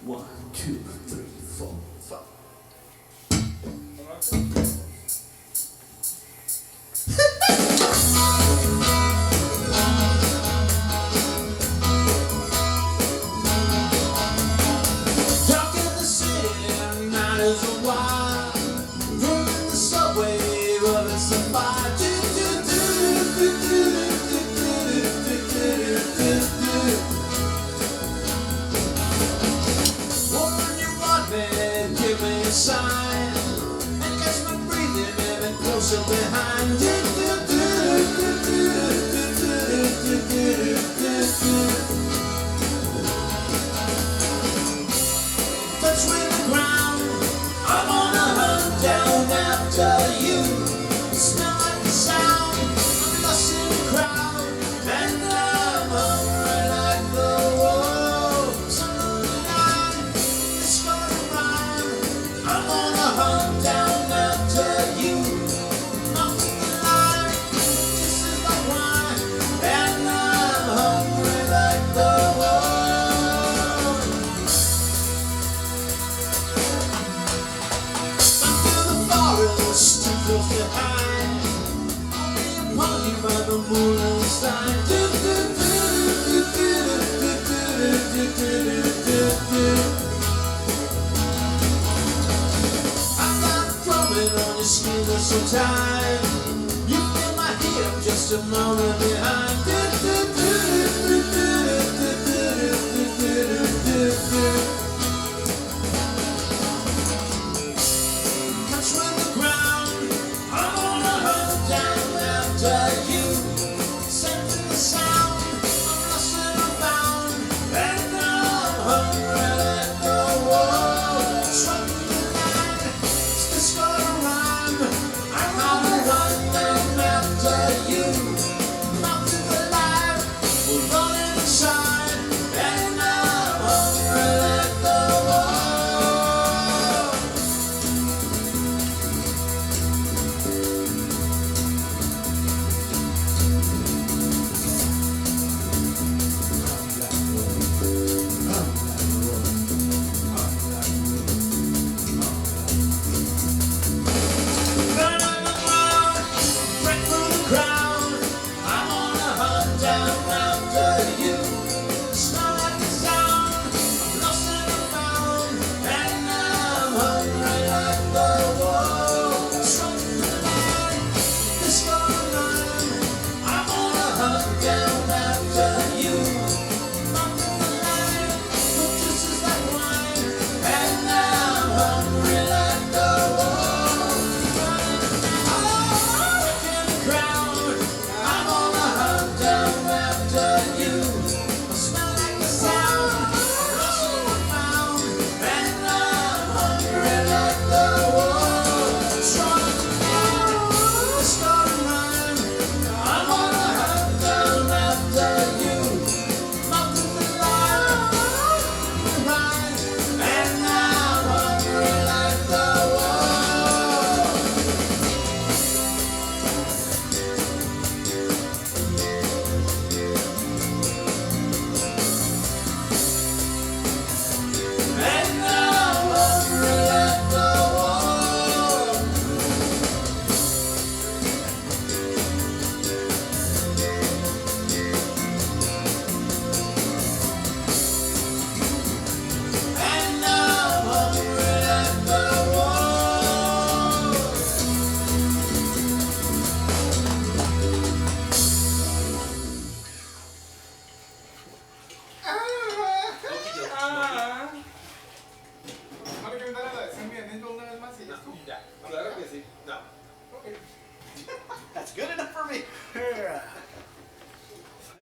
1, 2, 3, 4, 5. Talk in the city, night is a wild. Room in the subway, well, it's a fire. Woman, you want me, give me a sign, and catch my breathing even closer behind. Touch with the ground, I'm on a hunt down after you. Smell like the sound, I'm lost in the crowd, and I'm hungry like the wolves. Sunday night, it's gonna rhyme. I'm on a hunt down after you. Nothing alive, this is the wine, and I'm hungry like the wolves. Back to the forest, too close to hide. Only upon you by the moon's light. I got drumming on your skin, that's so tight. You feel my heat, I'm just a moment behind.